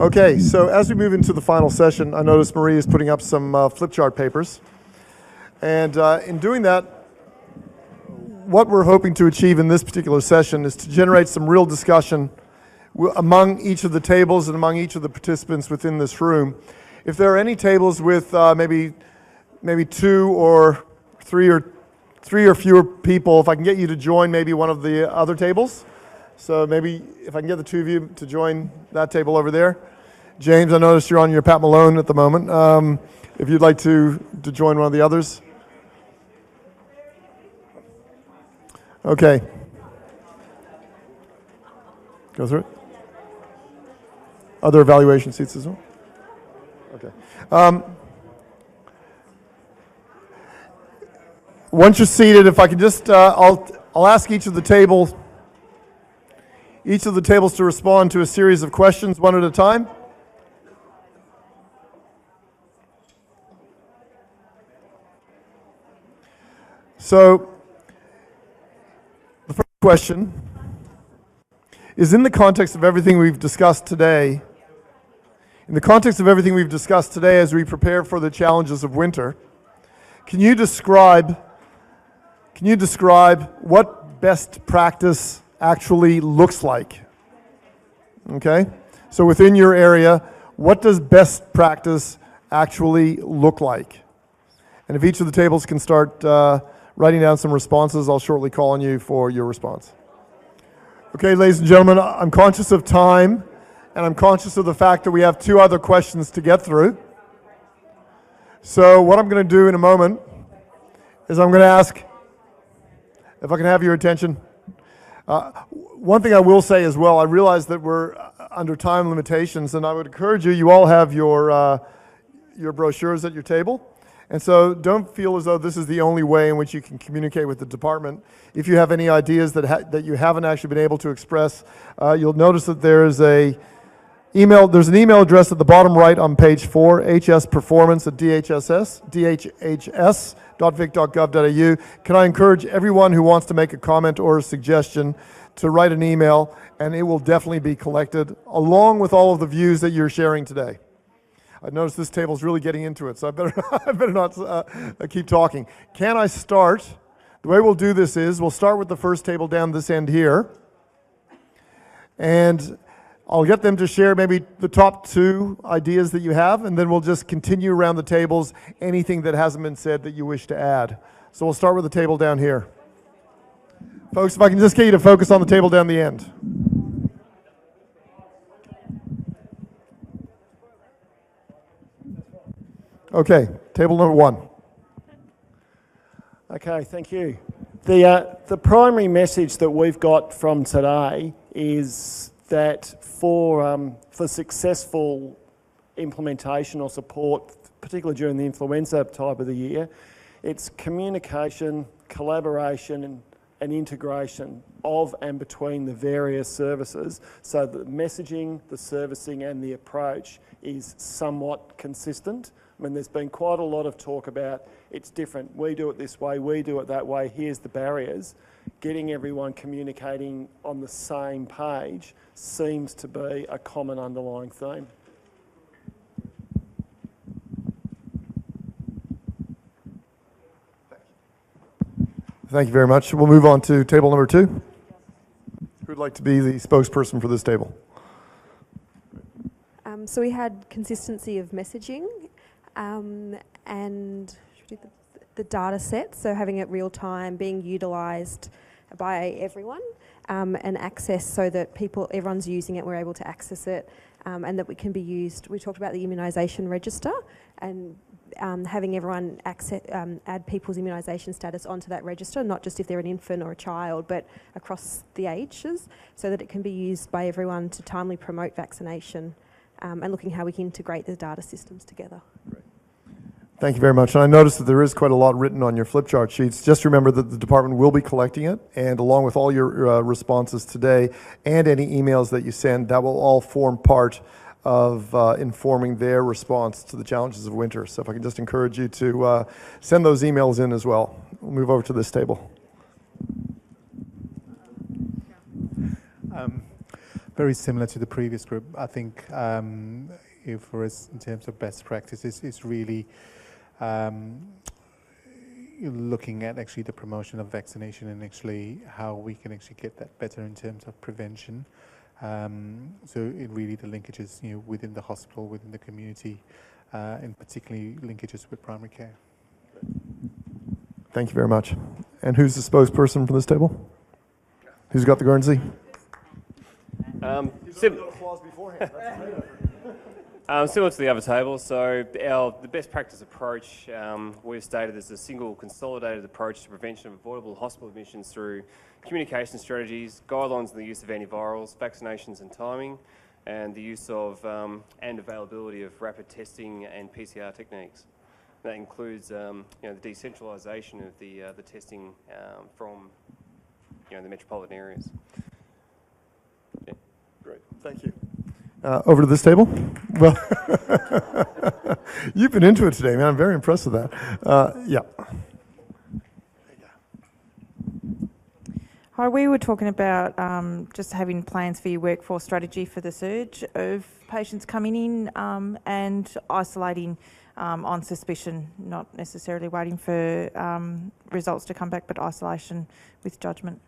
Okay, so as we move into the final session, I noticed Marie is putting up some flip chart papers. And in doing that, what we're hoping to achieve in this particular session is to generate some real discussion among each of the tables and among each of the participants within this room. If there are any tables with maybe 2 or 3 or fewer people, if I can get you to join maybe one of the other tables. So maybe if I can get the 2 of you to join that table over there. James, I noticed you're on your Pat Malone at the moment. If you'd like to join one of the others. Okay. Go through it. Other evaluation seats as well? Okay. Once you're seated, if I could just, I'll ask each of the tables to respond to a series of questions one at a time. So, the first question is in the context of everything we've discussed today, as we prepare for the challenges of winter, can you describe what best practice actually looks like? Okay? So within your area, what does best practice actually look like? And if each of the tables can start writing down some responses, I'll shortly call on you for your response. Okay, ladies and gentlemen, I'm conscious of time, and I'm conscious of the fact that we have 2 other questions to get through. So what I'm going to do in a moment is I'm going to ask, if I can have your attention. One thing I will say as well, I realize that we're under time limitations, and I would encourage you all have your brochures at your table. And so don't feel as though this is the only way in which you can communicate with the department. If you have any ideas that you haven't actually been able to express, you'll notice that there's an email address at the bottom right on page 4, hsperformance@dhs.vic.gov.au. Can I encourage everyone who wants to make a comment or a suggestion to write an email, and it will definitely be collected along with all of the views that you're sharing today. I noticed this table's really getting into it, so I better not keep talking. Can I start? The way we'll do this is we'll start with the first table down this end here, and I'll get them to share maybe the top 2 ideas that you have, and then we'll just continue around the tables, anything that hasn't been said that you wish to add. So we'll start with the table down here. Folks, if I can just get you to focus on the table down the end. Okay, table number 1. Okay, thank you. The primary message that we've got from today is that for successful implementation or support, particularly during the influenza type of the year, it's communication, collaboration and integration of and between the various services, so the messaging, the servicing and the approach is somewhat consistent. I mean, there's been quite a lot of talk about it's different. We do it this way, we do it that way, here's the barriers. Getting everyone communicating on the same page seems to be a common underlying theme. Thank you very much. We'll move on to table number 2. Who'd like to be the spokesperson for this table? So we had consistency of messaging and the data set, so having it real time, being utilised by everyone and access so that everyone's using it, we're able to access it and that it can be used. We talked about the immunisation register and having everyone add people's immunisation status onto that register, not just if they're an infant or a child, but across the ages, so that it can be used by everyone to timely promote vaccination and looking how we can integrate the data systems together. Great. Thank you very much. And I noticed that there is quite a lot written on your flip chart sheets. Just remember that the department will be collecting it, and along with all your responses today and any emails that you send, that will all form part of informing their response to the challenges of winter. So if I can just encourage you to send those emails in as well. We'll move over to this table. very similar to the previous group. I think if for us, in terms of best practices, it's really looking at actually the promotion of vaccination and actually how we can actually get that better in terms of prevention. So it really the linkages, within the hospital, within the community, and particularly linkages with primary care. Thank you very much. And who's the spokesperson for this table? Who's got the Guernsey? Similar to the other table, so the best practice approach we've stated is a single consolidated approach to prevention of avoidable hospital admissions through communication strategies, guidelines on the use of antivirals, vaccinations and timing, and the use of and availability of rapid testing and PCR techniques. That includes the decentralisation of the testing from the metropolitan areas. Yeah. Great, thank you. Over to this table. Well, you've been into it today, man. I'm very impressed with that. Yeah. Hi, we were talking about just having plans for your workforce strategy for the surge of patients coming in and isolating on suspicion, not necessarily waiting for results to come back, but isolation with judgment.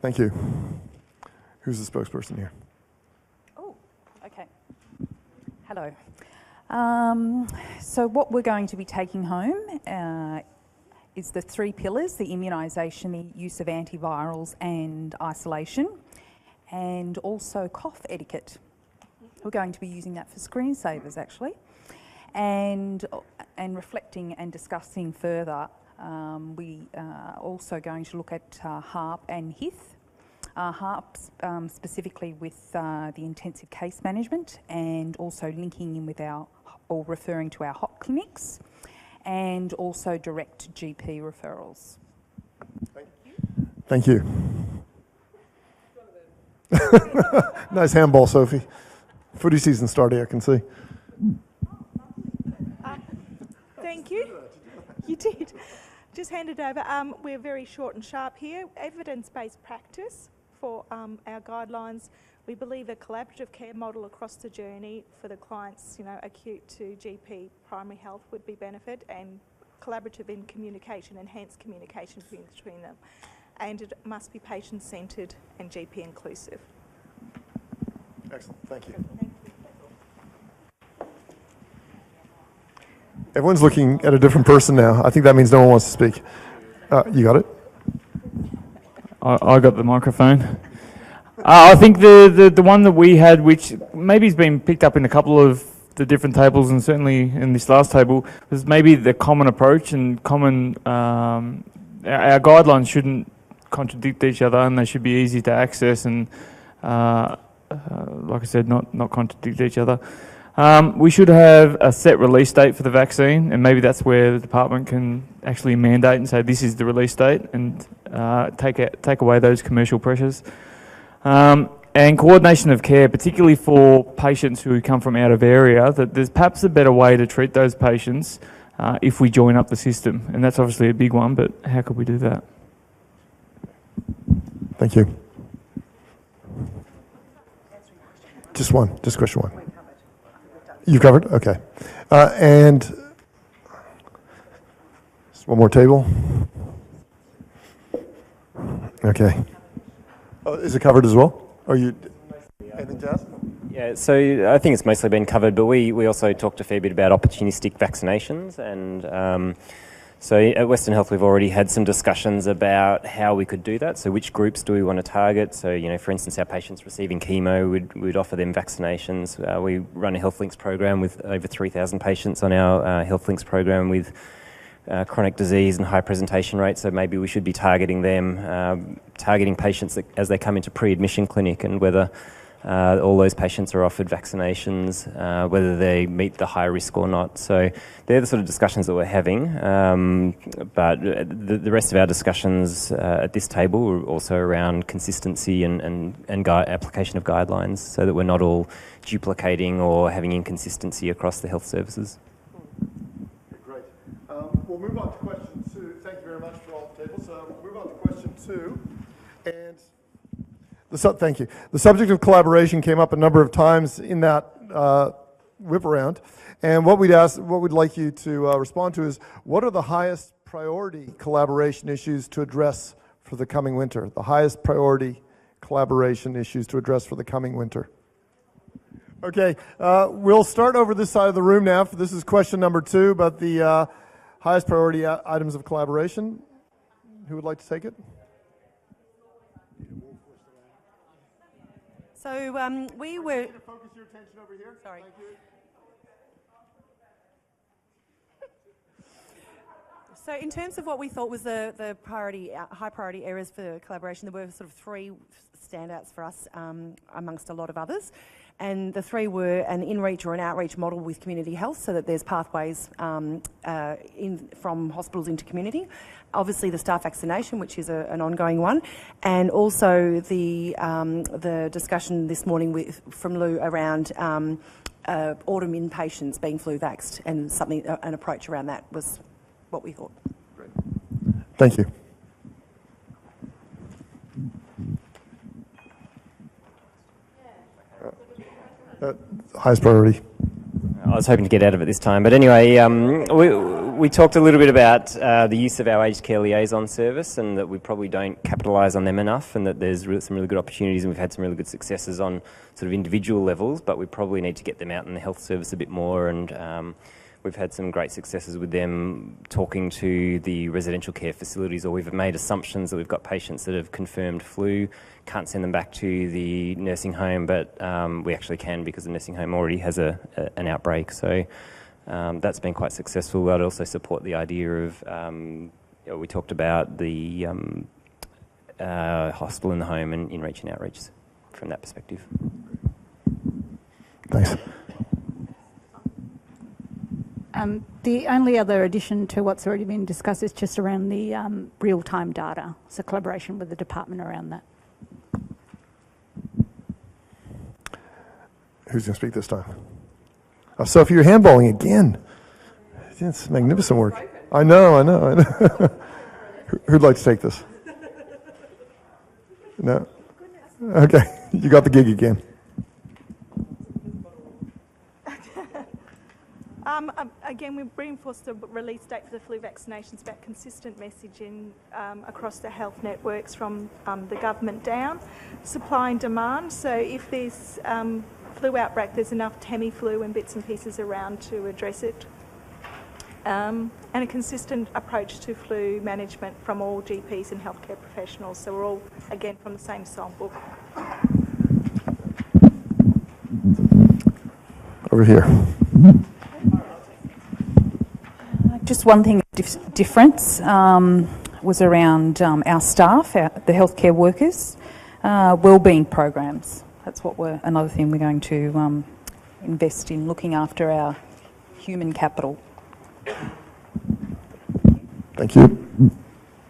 Thank you. Who's the spokesperson here? Oh, okay. Hello. So what we're going to be taking home is the 3 pillars: the immunisation, the use of antivirals and isolation, and also cough etiquette. We're going to be using that for screensavers actually, and reflecting and discussing further. We are also going to look at HARP and HIF. HARP specifically with the intensive case management, and also linking in with or referring to our hot clinics, and also direct GP referrals. Thank you. Nice handball, Sophie. Footy season started, I can see. Thank you. You did. Just hand it over. We're very short and sharp here. Evidence-based practice for our guidelines. We believe a collaborative care model across the journey for the clients, acute to GP primary health would be benefit, and collaborative in communication, enhanced communication between them. And it must be patient-centred and GP inclusive. Excellent, thank you. Everyone's looking at a different person now. I think that means no one wants to speak. You got it? I got the microphone. I think the one that we had, which maybe has been picked up in a couple of the different tables and certainly in this last table, was maybe the common approach and common. Our guidelines shouldn't contradict each other, and they should be easy to access and, like I said, not contradict each other. We should have a set release date for the vaccine, and maybe that's where the department can actually mandate and say this is the release date, and take away those commercial pressures. And coordination of care, particularly for patients who come from out of area, that there's perhaps a better way to treat those patients if we join up the system. And that's obviously a big one, but how could we do that? Thank you. Just question one. You covered? Okay. And just one more table. Okay. Oh, is it covered as well? Are you anything to ask? Yeah, so I think it's mostly been covered, but we also talked a fair bit about opportunistic vaccinations, and so at Western Health we've already had some discussions about how we could do that. So which groups do we want to target? So, for instance, our patients receiving chemo, we'd offer them vaccinations. We run a HealthLinks program with over 3,000 patients on our HealthLinks program with chronic disease and high presentation rates, so maybe we should be targeting them, targeting patients as they come into pre-admission clinic, and whether all those patients are offered vaccinations, whether they meet the high risk or not. So they're the sort of discussions that we're having, but the rest of our discussions at this table are also around consistency and application of guidelines, so that we're not all duplicating or having inconsistency across the health services. We'll move on to question 2. Thank you very much for all the tables. We'll move on to question 2. And Thank you. The subject of collaboration came up a number of times in that whip around, and what we'd like you to respond to is, what are the highest priority collaboration issues to address for the coming winter? The highest priority collaboration issues to address for the coming winter. Okay, we'll start over this side of the room now. This is question number 2 about the highest priority items of collaboration. Who would like to take it? So we were... Focus your attention over here. Sorry. Thank you. So in terms of what we thought was the priority, high priority areas for collaboration, there were sort of 3 standouts for us amongst a lot of others. And the 3 were an in-reach or an outreach model with community health, so that there's pathways from hospitals into community. Obviously the staff vaccination, which is an ongoing one, and also the discussion this morning from Lou around autumn inpatients being flu vaxxed, and an approach around that was what we thought. Great. Thank you. Highest priority. I was hoping to get out of it this time. But anyway, we talked a little bit about the use of our aged care liaison service, and that we probably don't capitalise on them enough, and that there's some really good opportunities, and we've had some really good successes on sort of individual levels, but we probably need to get them out in the health service a bit more. And we've had some great successes with them talking to the residential care facilities, or we've made assumptions that we've got patients that have confirmed flu, can't send them back to the nursing home, but we actually can, because the nursing home already has an outbreak. So that's been quite successful. I'd also support the idea of, we talked about the hospital in the home and in-reach and outreach from that perspective. Thanks. The only other addition to what's already been discussed is just around the real-time data, so collaboration with the department around that. Who's going to speak this time? Oh, Sophie, you're handballing again. It's magnificent work. I know. Who'd like to take this? No? Okay, you got the gig again. Again, we reinforced the release date for the flu vaccinations, about consistent messaging across the health networks from the government down, supply and demand. So if there's flu outbreak, there's enough Tamiflu and bits and pieces around to address it. And a consistent approach to flu management from all GPs and healthcare professionals. So we're all, again, from the same songbook. Over here. Just one thing difference was around our staff, the healthcare workers, wellbeing programs. That's another thing we're going to invest in, looking after our human capital. Thank you.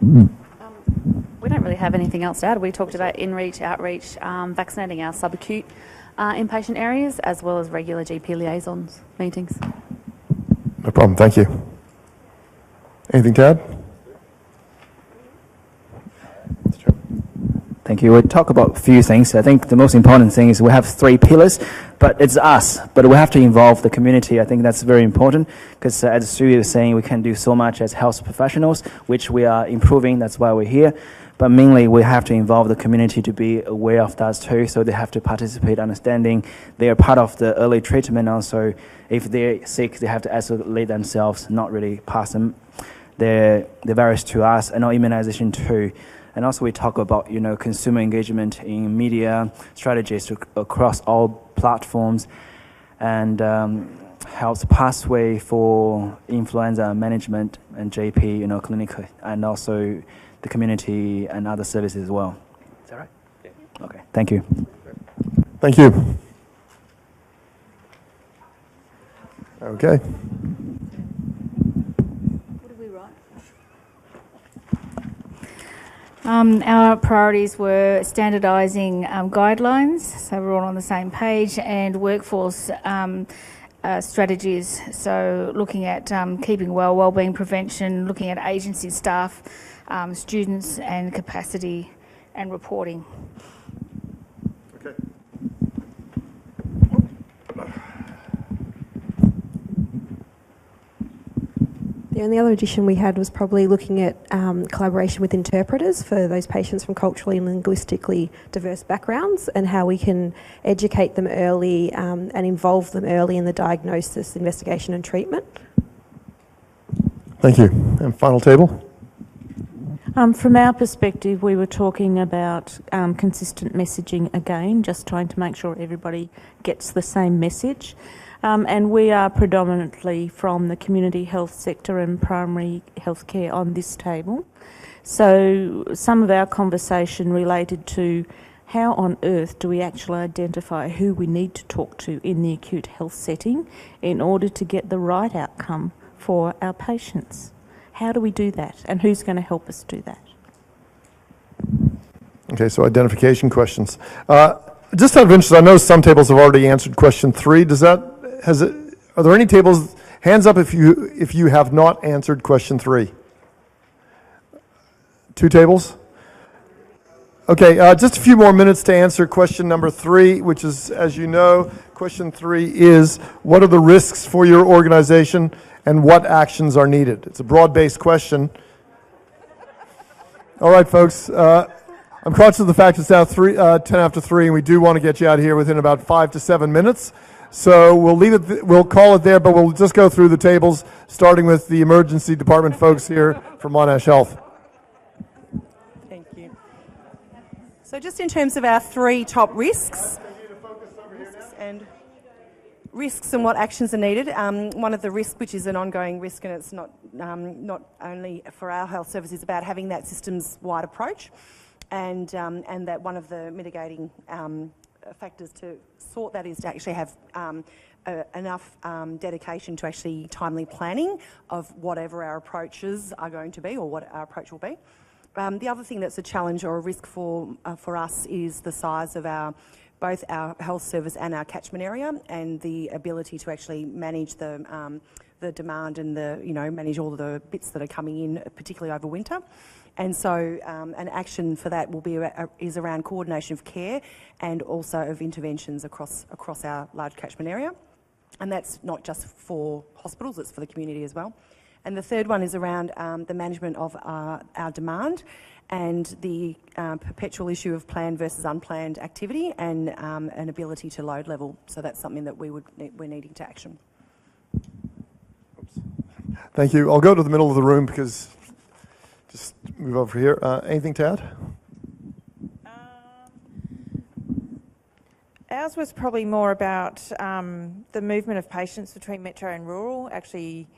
We don't really have anything else to add. We talked about in-reach, outreach, vaccinating our subacute inpatient areas, as well as regular GP liaisons meetings. No problem. Thank you. Anything to add? Thank you. We'll talk about a few things. I think the most important thing is we have 3 pillars, but it's us. But we have to involve the community. I think that's very important, because as Sue was saying, we can do so much as health professionals, which we are improving. That's why we're here. But mainly, we have to involve the community to be aware of that too, so they have to participate, understanding they are part of the early treatment. Also, if they're sick, they have to isolate themselves, not really pass them the virus to us, and immunization too. And also we talk about, consumer engagement in media strategies across all platforms, and health pathway for influenza management and JP, clinic, and also the community and other services as well. Is that right? Yeah. Okay. Thank you. Thank you. Okay. Our priorities were standardising guidelines, so we're all on the same page, and workforce strategies, so looking at keeping well, wellbeing prevention, looking at agency staff, students and capacity and reporting. The only other addition we had was probably looking at collaboration with interpreters for those patients from culturally and linguistically diverse backgrounds, and how we can educate them early and involve them early in the diagnosis, investigation and treatment. Thank you. And final table? From our perspective, we were talking about consistent messaging again, just trying to make sure everybody gets the same message. And we are predominantly from the community health sector and primary health care on this table. So some of our conversation related to how on earth do we actually identify who we need to talk to in the acute health setting in order to get the right outcome for our patients. How do we do that, and who's going to help us do that? Okay, so identification questions. Just out of interest, I know some tables have already answered question 3. Are there any tables, hands up if you have not answered question 3? 2 tables? Okay, just a few more minutes to answer question number 3, which is, as you know, question 3 is, what are the risks for your organization and what actions are needed? It's a broad-based question. All right, folks, I'm conscious of the fact it's now 10 after 3, and we do want to get you out of here within about 5 to 7 minutes. So we'll call it there, but we'll just go through the tables, starting with the emergency department folks here from Monash Health. Thank you. So just in terms of our 3 top risks and what actions are needed. One of the risks, which is an ongoing risk, and it's not only for our health service, is about having that systems-wide approach, and that one of the mitigating factors to sort that is to actually have enough dedication to actually timely planning of whatever our approaches are going to be, or what our approach will be. The other thing that's a challenge or a risk for us is the size of both our health service and our catchment area, and the ability to actually manage the demand and manage all of the bits that are coming in, particularly over winter. And so an action for that is around coordination of care and also of interventions across our large catchment area. And that's not just for hospitals, it's for the community as well. And the third one is around the management of our demand and the perpetual issue of planned versus unplanned activity, and an ability to load level. So that's something that we're needing to action. Thank you. I'll go to the middle of the room because just move over here. Anything to add? Ours was probably more about the movement of patients between metro and rural, actually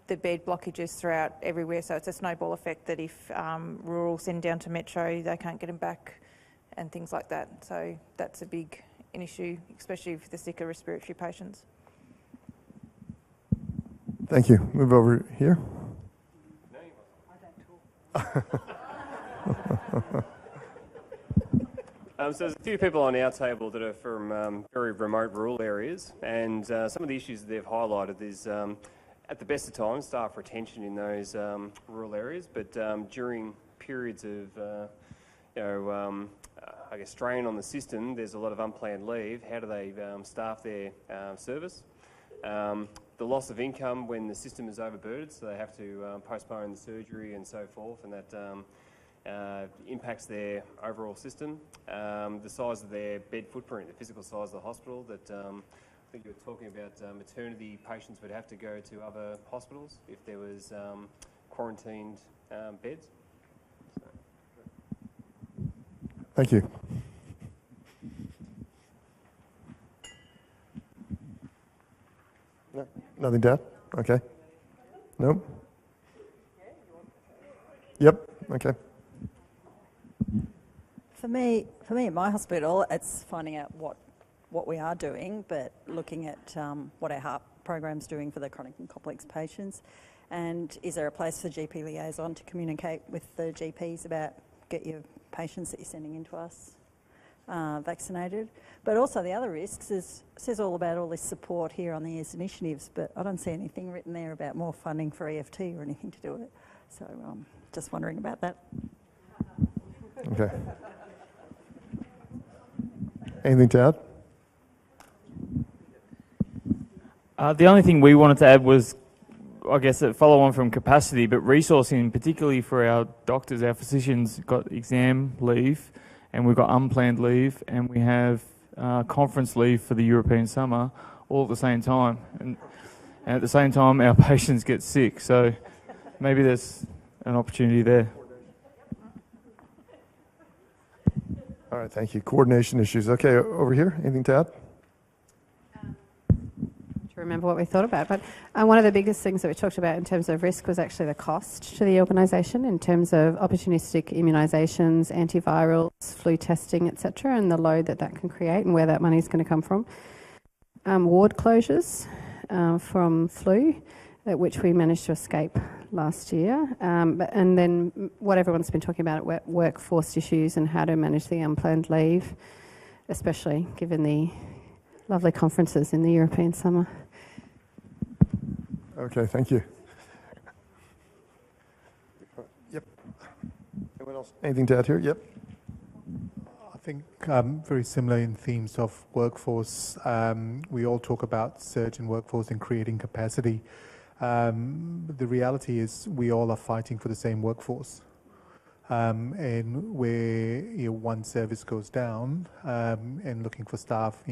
the bed blockages throughout everywhere, so it's a snowball effect that if rural send down to metro, they can't get them back and things like that. So that's a big issue, especially for the sicker respiratory patients. Thank you. Move over here. So there's a few people on our table that are from very remote rural areas, and some of the issues that they've highlighted is at the best of times, staff retention in those rural areas, but during periods of I guess strain on the system, there's a lot of unplanned leave. How do they staff their service? The loss of income when the system is overburdened, so they have to postpone the surgery and so forth, and that impacts their overall system. The size of their bed footprint, the physical size of the hospital, that I think you were talking about maternity patients would have to go to other hospitals if there was quarantined beds. Thank you. No, nothing to add? Okay. No? Yep, okay. For me at my hospital, it's finding out what we are doing, but looking at what our HARP program's doing for the chronic and complex patients, and is there a place for GP liaison to communicate with the GPs about get your patients that you're sending into us vaccinated. But also the other risks says all about all this support here on the EARS initiatives, but I don't see anything written there about more funding for EFT or anything to do with it. So just wondering about that. Okay. Anything to add? The only thing we wanted to add was, I guess, a follow on from capacity, but resourcing, particularly for our doctors, our physicians, got exam leave, and we've got unplanned leave, and we have conference leave for the European summer, all at the same time. And at the same time, our patients get sick. So maybe there's an opportunity there. All right, thank you. Coordination issues. Okay, over here, anything to add? To remember what we thought about, but one of the biggest things that we talked about in terms of risk was actually the cost to the organisation in terms of opportunistic immunisations, antivirals, flu testing, etc., and the load that that can create and where that money is going to come from. Ward closures from flu, which we managed to escape last year, and then what everyone's been talking about, workforce issues and how to manage the unplanned leave, especially given the lovely conferences in the European summer. Okay, thank you. Yep. Anyone else? Anything to add here? Yep. I think very similar in themes of workforce. We all talk about surge in workforce and creating capacity. The reality is we all are fighting for the same workforce. And where one service goes down and looking for staff,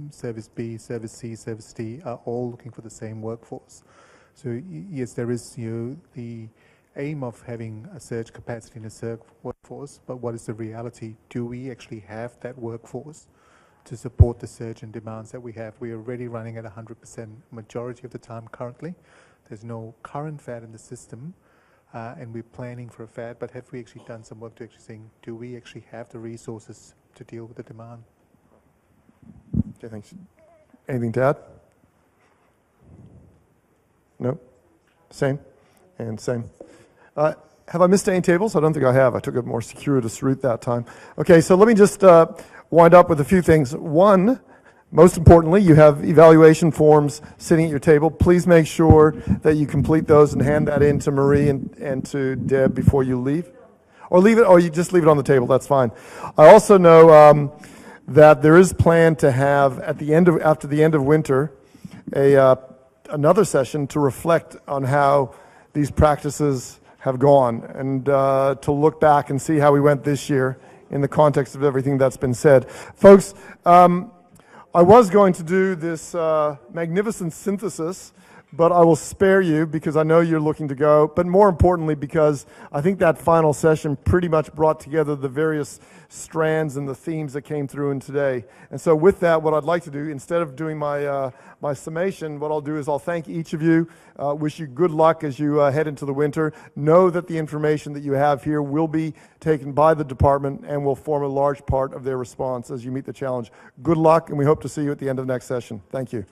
service B, service C, service D are all looking for the same workforce. So yes, there is the aim of having a surge capacity in a surge workforce, but what is the reality? Do we actually have that workforce to support the surge in demands that we have? We are already running at 100% majority of the time currently. There's no current FAD in the system. And we're planning for a FAD, but have we actually done some work to actually saying, do we actually have the resources to deal with the demand? Okay, thanks. Anything to add? No? Same? And same. Have I missed any tables? I don't think I have. I took a more circuitous route that time. Okay, so let me just wind up with a few things. One, most importantly, you have evaluation forms sitting at your table. Please make sure that you complete those and hand that in to Marie and to Deb before you leave. Or leave it, or you just leave it on the table, that's fine. I also know that there is planned to have, after the end of winter, another session to reflect on how these practices have gone and to look back and see how we went this year in the context of everything that's been said. Folks, I was going to do this magnificent synthesis, but I will spare you because I know you're looking to go, but more importantly because I think that final session pretty much brought together the various strands and the themes that came through in today. And so with that, what I'd like to do, instead of doing my summation, what I'll do is I'll thank each of you, wish you good luck as you head into the winter. Know that the information that you have here will be taken by the department and will form a large part of their response as you meet the challenge. Good luck, and we hope to see you at the end of the next session. Thank you.